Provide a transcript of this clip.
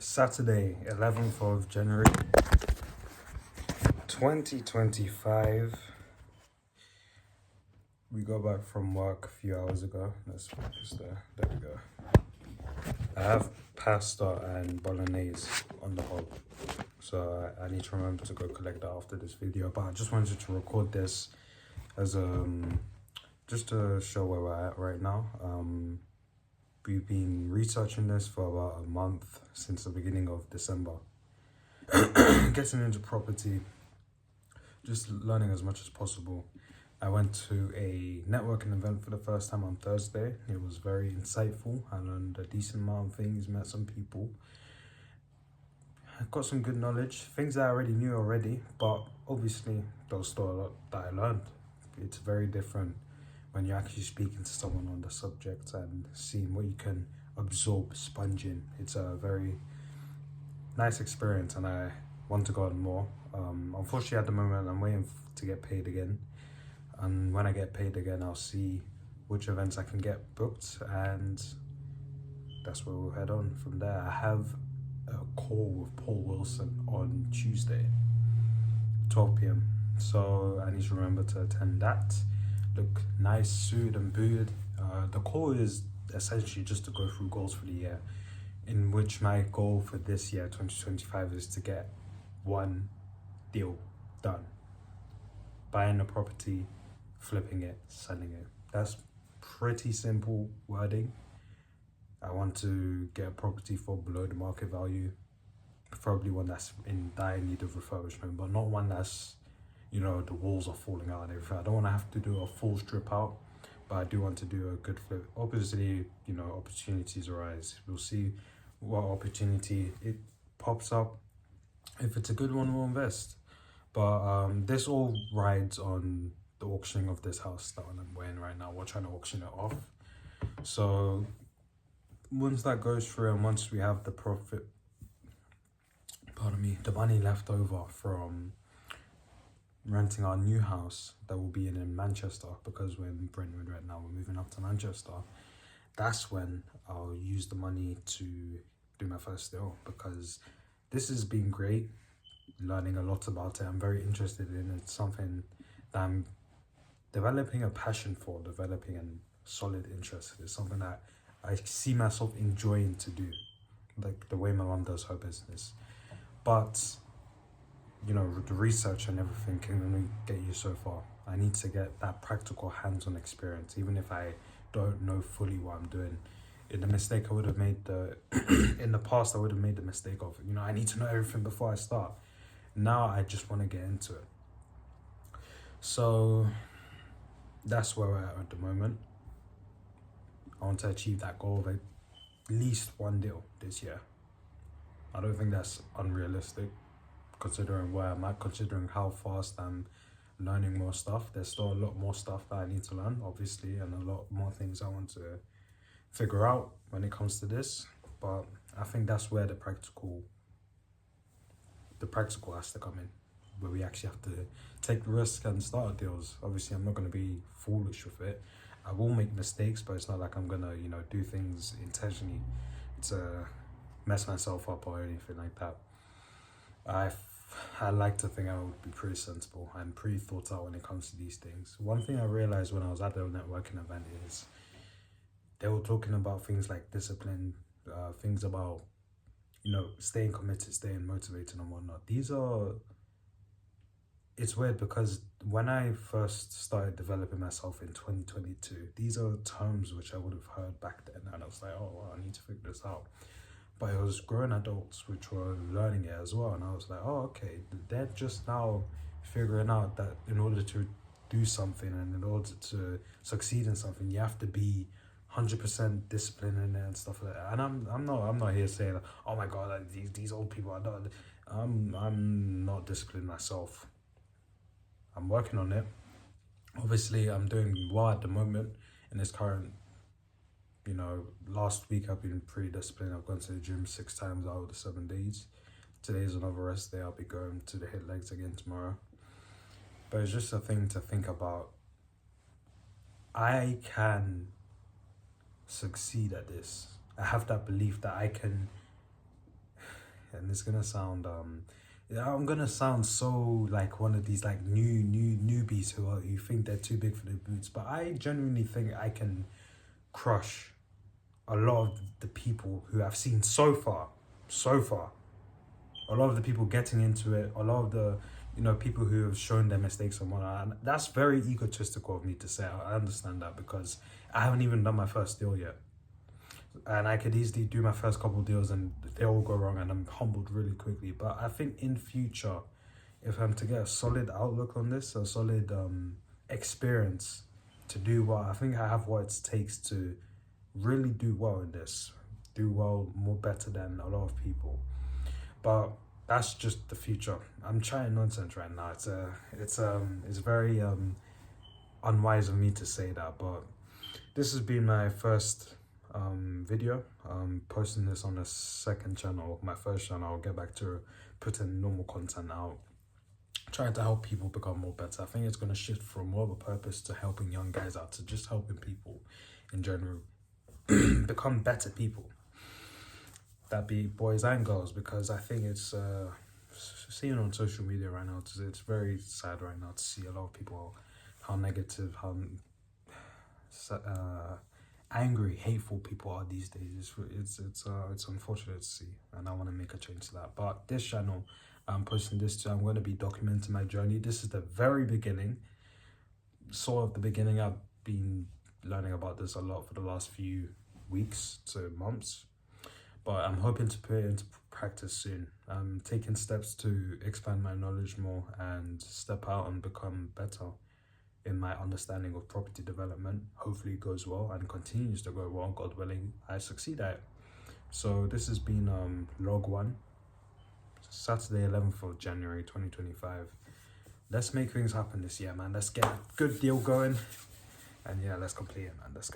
Saturday, 11th of January, 2025. We got back from work a few hours ago. Let's focus there. There we go. I have pasta and bolognese on the hob, so I need to remember to go collect that after this video. But I just wanted to record this as just to show where we're at right now. We've been researching this for about a month, since the beginning of December. Getting into property, just learning as much as possible. I went to a networking event for the first time on Thursday. It was very insightful. I learned a decent amount of things, met some people. I got some good knowledge, things that I already knew already, but obviously there was still a lot that I learned. It's very different when you're actually speaking to someone on the subject and seeing what you can absorb, sponging. It's a very nice experience and I want to go on more. Unfortunately at the moment I'm waiting to get paid again, and when I get paid again I'll see which events I can get booked, and that's where we'll head on from there. I have a call with Paul Wilson on Tuesday, 12 p.m. so I need to remember to attend that. Look nice, suited and booted. The call is essentially just to go through goals for the year, in which my goal for this year, 2025, is to get one deal done. Buying a property, flipping it, selling it. That's pretty simple wording. I want to get a property for below the market value, preferably one that's in dire need of refurbishment, but not one that's, you know, the walls are falling out and everything. I don't want to have to do a full strip out, but I do want to do a good flip. Obviously, you know, opportunities arise. We'll see what opportunity it pops up. If it's a good one, we'll invest. But this all rides on the auctioning of this house that I'm wearing right now. We're trying to auction it off. So once that goes through and once we have the profit, the money left over from renting our new house that will be in Manchester, because we're in Brentwood right now, we're moving up to Manchester, that's when I'll use the money to do my first deal, because this has been great, learning a lot about it. I'm very interested in it. It's something that I'm developing a passion for, developing a solid interest. It's something that I see myself enjoying to do, like the way my mom does her business. But you know, the research and everything can only get you so far. I need to get that practical hands-on experience, even if I don't know fully what I'm doing. In the mistake I would have made in the past, I would have made the mistake of, you know, I need to know everything before I start. Now I just want to get into it. So that's where we're at the moment. I want to achieve that goal of at least one deal this year. I don't think that's unrealistic, considering where I'm at, considering how fast I'm learning more stuff. There's still a lot more stuff that I need to learn, obviously, and a lot more things I want to figure out when it comes to this. But I think that's where the practical has to come in, where we actually have to take the risk and start deals. Obviously, I'm not going to be foolish with it. I will make mistakes, but it's not like I'm going to, you know, do things intentionally to mess myself up or anything like that. I like to think I would be pretty sensible and pretty thought out when it comes to these things. One thing I realized when I was at the networking event is they were talking about things like discipline, things about, you know, staying committed, staying motivated and whatnot. It's weird because when I first started developing myself in 2022, these are terms which I would have heard back then, and I was like, oh, well, I need to figure this out. But it was grown adults which were learning it as well, and I was like, oh, okay, they're just now figuring out that in order to do something and in order to succeed in something, you have to be 100% disciplined in it and stuff like that. And I'm not here saying, oh my god, like, these old people are not. I'm not disciplined myself. I'm working on it. Obviously, I'm doing well at the moment in this current. You know, last week I've been pretty disciplined. I've gone to the gym 6 times out of the 7 days. Today's another rest day. I'll be going to the hit legs again tomorrow. But it's just a thing to think about. I can succeed at this. I have that belief that I can and it's gonna sound I'm gonna sound so like one of these like new newbies who think they're too big for their boots, but I genuinely think I can crush a lot of the people who I've seen so far. A lot of the people getting into it, a lot of the people who have shown their mistakes and whatnot. And that's very egotistical of me to say. I understand that because I haven't even done my first deal yet. And I could easily do my first couple deals and they all go wrong and I'm humbled really quickly. But I think in future, if I'm to get a solid outlook on this, a solid experience to do well, I think I have what it takes to really do well in this. Do well, more better than a lot of people. But that's just the future. I'm trying nonsense right now. It's very unwise of me to say that, but this has been my first video. Posting this on the second channel, my first channel. I'll get back to putting normal content out, trying to help people become more better. I think it's going to shift from more of a purpose to helping young guys out to just helping people in general become better people. That be boys and girls, because I think it's seeing on social media right now, it's very sad right now to see a lot of people how negative, how angry, hateful people are these days. It's unfortunate to see, and I want to make a change to that. But this channel, I'm posting this to, I'm going to be documenting my journey. This is the very beginning, sort of the beginning. I've been learning about this a lot for the last few weeks to months, but I'm hoping to put it into practice soon. I'm taking steps to expand my knowledge more and step out and become better in my understanding of property development. Hopefully it goes well and continues to go well. God willing, I succeed at it. So this has been log 1, Saturday 11th of January 2025. Let's make things happen this year, man. Let's get a good deal going, and yeah, let's complete it, man. Let's go.